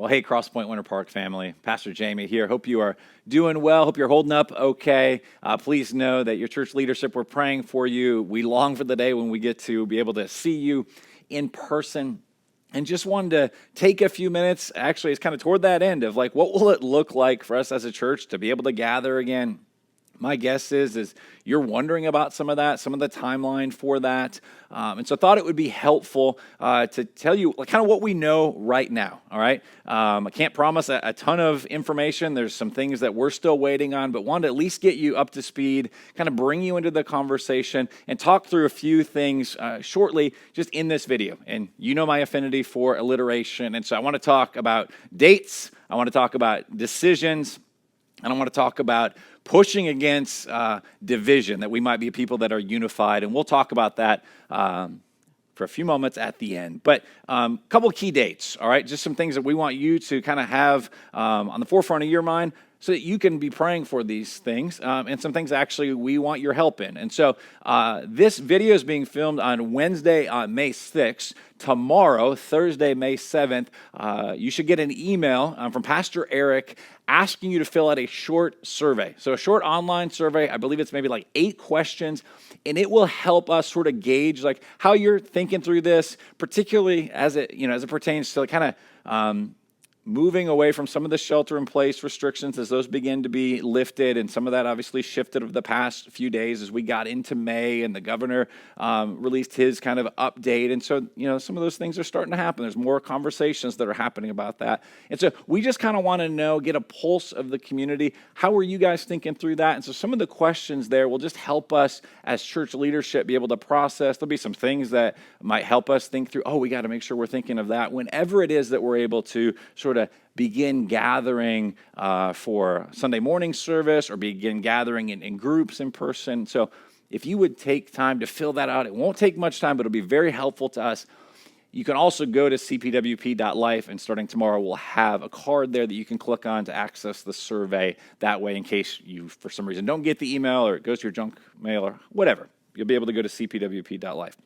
Well, hey, Crosspoint Winter Park family, Pastor Jamie here. Hope you are doing well. Hope you're holding up okay. Please know that your church leadership, we're praying for you. We long for the day when we get to be able to see you in person. And just wanted to take a few minutes. Actually, it's kind of toward that end of like, what will it look like for us as a church to be able to gather again? My guess is you're wondering about some of that, some of the timeline for that. And so I thought it would be helpful to tell you kind of what we know right now, all right? I can't promise a ton of information. There's some things that we're still waiting on, but wanted to at least get you up to speed, kind of bring you into the conversation and talk through a few things shortly just in this video. And you know my affinity for alliteration, and so I want to talk about dates, I want to talk about decisions, and I want to talk about pushing against division, that we might be people that are unified. And we'll talk about that for a few moments at the end. But a couple of key dates, all right? Just some things that we want you to kind of have on the forefront of your mind so that you can be praying for these things, and some things actually we want your help in. And so this video is being filmed on Wednesday, May 6th. Tomorrow, Thursday, May 7th, you should get an email from Pastor Eric asking you to fill out a short survey. So a short online survey, I believe it's maybe like 8 questions, and it will help us sort of gauge like how you're thinking through this, particularly as it pertains to kind of moving away from some of the shelter-in-place restrictions as those begin to be lifted, and some of that obviously shifted over the past few days as we got into May, and the governor released his kind of update, and so some of those things are starting to happen. There's more conversations that are happening about that, and so we just kind of want to know, get a pulse of the community. How are you guys thinking through that? And so some of the questions there will just help us as church leadership be able to process. There'll be some things that might help us think through, we got to make sure we're thinking of that whenever it is that we're able to sort of begin gathering for Sunday morning service, or begin gathering in groups in person. So if you would take time to fill that out, it won't take much time, but it'll be very helpful to us. You can also go to cpwp.life, and starting tomorrow, we'll have a card there that you can click on to access the survey. That way, in case you, for some reason, don't get the email, or it goes to your junk mail, or whatever, you'll be able to go to cpwp.life.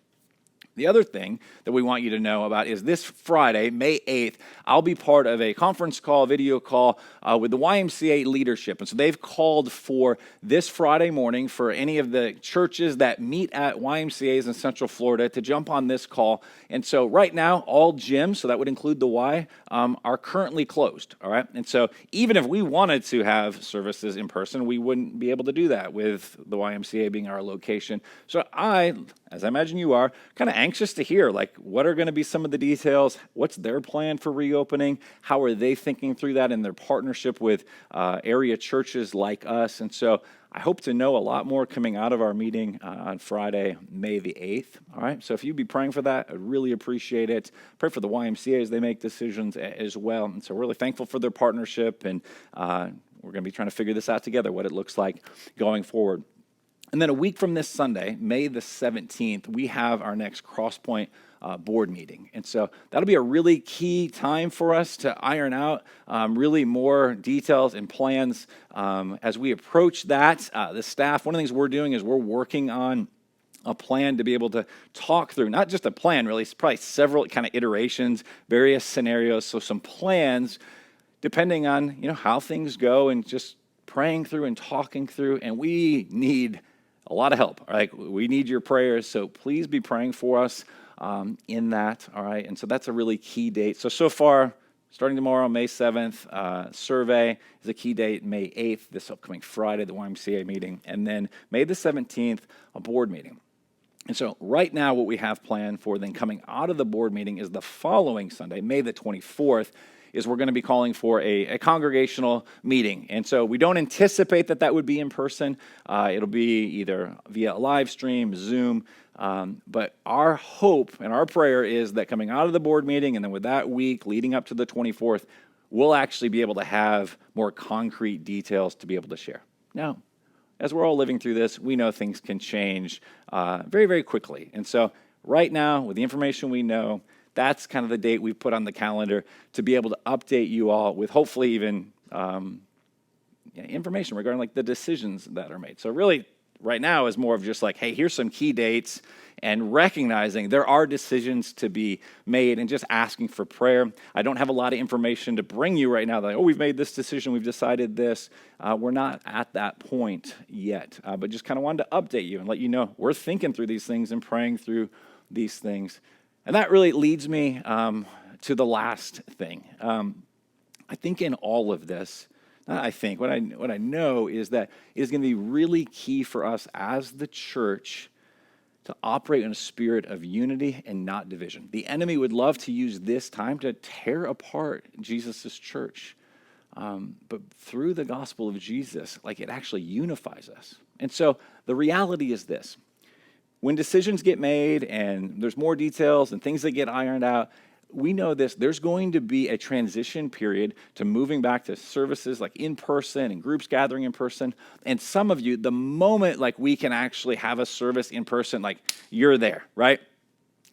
The other thing that we want you to know about is this Friday, May 8th, I'll be part of a conference call, video call with the YMCA leadership. And so they've called for this Friday morning for any of the churches that meet at YMCAs in Central Florida to jump on this call. And so right now, all gyms, so that would include the Y, are currently closed, all right? And so even if we wanted to have services in person, we wouldn't be able to do that with the YMCA being our location. So as I imagine you are, kind of anxious to hear, like, what are going to be some of the details? What's their plan for reopening? How are they thinking through that in their partnership with area churches like us? And so I hope to know a lot more coming out of our meeting on Friday, May the 8th. All right, so if you'd be praying for that, I'd really appreciate it. Pray for the YMCA as they make decisions as well. And so we're really thankful for their partnership, and we're going to be trying to figure this out together, what it looks like going forward. And then a week from this Sunday, May the 17th, we have our next Crosspoint board meeting. And so that'll be a really key time for us to iron out really more details and plans as we approach that. The staff, one of the things we're doing is we're working on a plan to be able to talk through, not just a plan really, it's probably several kind of iterations, various scenarios, so some plans depending on how things go, and just praying through and talking through. And we need a lot of help, all right? We need your prayers, so please be praying for us in that, all right? And so that's a really key date. So far, starting tomorrow, May 7th, survey is a key date. May 8th, this upcoming Friday, the YMCA meeting. And then May the 17th, a board meeting. And so right now, what we have planned for then coming out of the board meeting is the following Sunday, May the 24th, is we're going to be calling for a congregational meeting. And so we don't anticipate that would be in person. It'll be either via a live stream, Zoom, but our hope and our prayer is that coming out of the board meeting, and then with that week leading up to the 24th, we'll actually be able to have more concrete details to be able to share. Now, as we're all living through this, we know things can change very, very quickly. And so right now, with the information we know, that's kind of the date we've put on the calendar to be able to update you all with hopefully even information regarding like the decisions that are made. So really right now is more of just like, hey, here's some key dates, and recognizing there are decisions to be made and just asking for prayer. I don't have a lot of information to bring you right now. Like, oh, we've made this decision, we've decided this. We're not at that point yet, but just kind of wanted to update you and let you know we're thinking through these things and praying through these things. And that really leads me to the last thing. I think in all of this, not I think, what I know is that it is going to be really key for us as the church to operate in a spirit of unity and not division. The enemy would love to use this time to tear apart Jesus' church. But through the gospel of Jesus, like, it actually unifies us. And so the reality is this. When decisions get made and there's more details and things that get ironed out, we know this, there's going to be a transition period to moving back to services like in person and groups gathering in person. And some of you, the moment like we can actually have a service in person, like, you're there, right?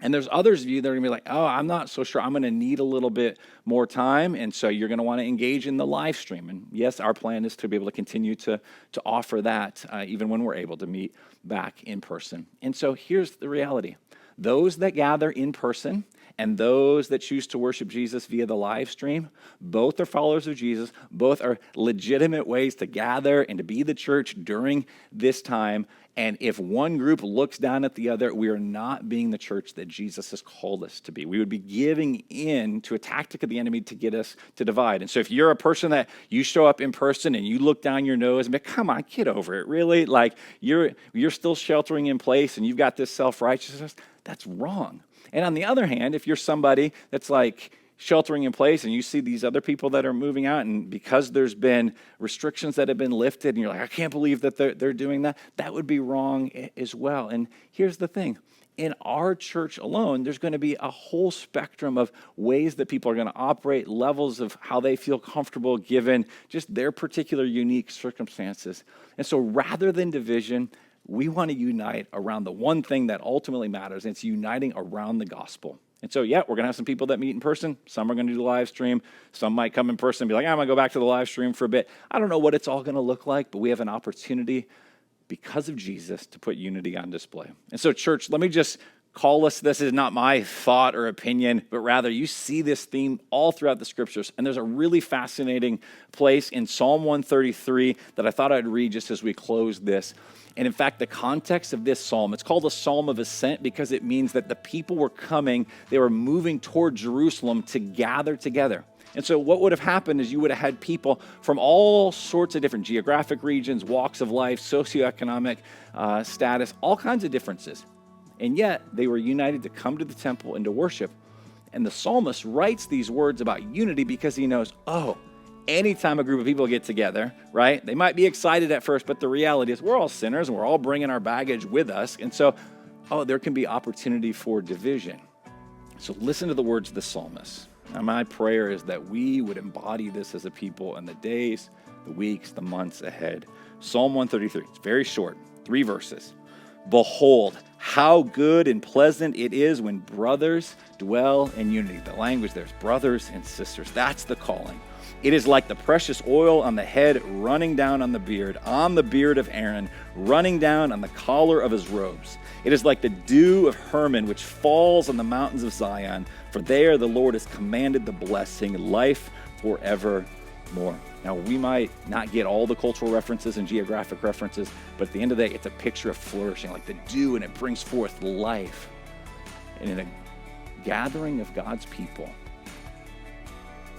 And there's others of you that are gonna be like, oh, I'm not so sure, I'm gonna need a little bit more time. And so you're gonna wanna engage in the live stream. And yes, our plan is to be able to continue to offer that even when we're able to meet back in person. And so here's the reality. Those that gather in person and those that choose to worship Jesus via the live stream, both are followers of Jesus. Both are legitimate ways to gather and to be the church during this time. And if one group looks down at the other, we are not being the church that Jesus has called us to be. We would be giving in to a tactic of the enemy to get us to divide. And so if you're a person that you show up in person and you look down your nose and be, come on, get over it, really? Like, you're still sheltering in place and you've got this self-righteousness, that's wrong. And on the other hand, if you're somebody that's like sheltering in place and you see these other people that are moving out, and because there's been restrictions that have been lifted and you're like, I can't believe that they're doing that, that would be wrong as well. And here's the thing. In our church alone, there's going to be a whole spectrum of ways that people are going to operate, levels of how they feel comfortable given just their particular unique circumstances. And so rather than division, we want to unite around the one thing that ultimately matters, and it's uniting around the gospel. And so, yeah, we're going to have some people that meet in person. Some are going to do the live stream. Some might come in person and be like, I'm going to go back to the live stream for a bit. I don't know what it's all going to look like, but we have an opportunity because of Jesus to put unity on display. And so, church, let me just call us, this is not my thought or opinion, but rather you see this theme all throughout the scriptures. And there's a really fascinating place in Psalm 133 that I thought I'd read just as we close this. And in fact, the context of this psalm, it's called a psalm of ascent because it means that the people were coming, they were moving toward Jerusalem to gather together. And so what would have happened is you would have had people from all sorts of different geographic regions, walks of life, socioeconomic status, all kinds of differences. And yet they were united to come to the temple and to worship. And the psalmist writes these words about unity because he knows, anytime a group of people get together, right, they might be excited at first, but the reality is we're all sinners and we're all bringing our baggage with us. And so, there can be opportunity for division. So listen to the words of the psalmist. Now, my prayer is that we would embody this as a people in the days, the weeks, the months ahead. Psalm 133, it's very short, 3 verses. Behold, how good and pleasant it is when brothers dwell in unity. The language there's brothers and sisters. That's the calling. It is like the precious oil on the head running down on the beard of Aaron, running down on the collar of his robes. It is like the dew of Hermon, which falls on the mountains of Zion, for there the Lord has commanded the blessing, life forevermore. Now, we might not get all the cultural references and geographic references, but at the end of the day, it's a picture of flourishing, like the dew, and it brings forth life. And in a gathering of God's people,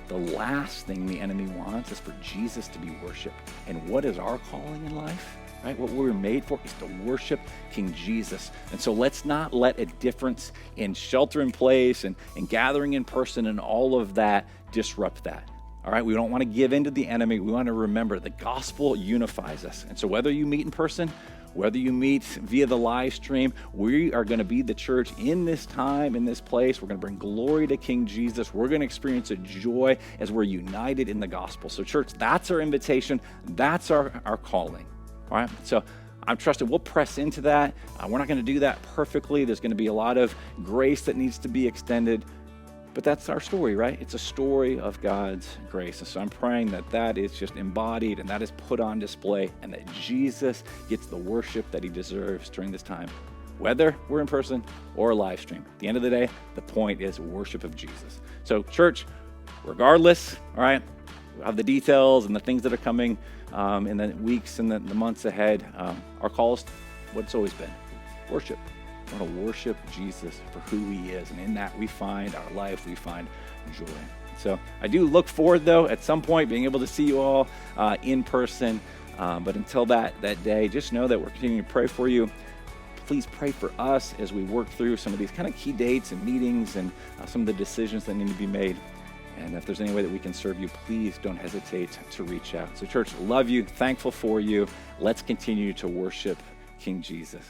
the last thing the enemy wants is for Jesus to be worshiped. And what is our calling in life? Right? What we're made for is to worship King Jesus. And so let's not let a difference in shelter in place and gathering in person and all of that disrupt that. All right? We don't want to give in to the enemy. We want to remember the gospel unifies us. And so whether you meet in person, whether you meet via the live stream, we are going to be the church in this time, in this place. We're going to bring glory to King Jesus. We're going to experience a joy as we're united in the gospel. So church, that's our invitation. That's our calling. All right? So I'm trusting we'll press into that. We're not going to do that perfectly. There's going to be a lot of grace that needs to be extended. But that's our story, right? It's a story of God's grace. And so I'm praying that that is just embodied and that is put on display, and that Jesus gets the worship that he deserves during this time, whether we're in person or a live stream. At the end of the day, the point is worship of Jesus. So church, regardless, all right, we'll have the details and the things that are coming in the weeks and the months ahead. Our call is what it's always been: worship. We want to worship Jesus for who he is, and in that we find our life, we find joy. So I do look forward, though, at some point being able to see you all in person. But until that day, just know that we're continuing to pray for you. Please pray for us as we work through some of these kind of key dates and meetings and some of the decisions that need to be made. And if there's any way that we can serve you, please don't hesitate to reach out. So church, love you, thankful for you. Let's continue to worship King Jesus.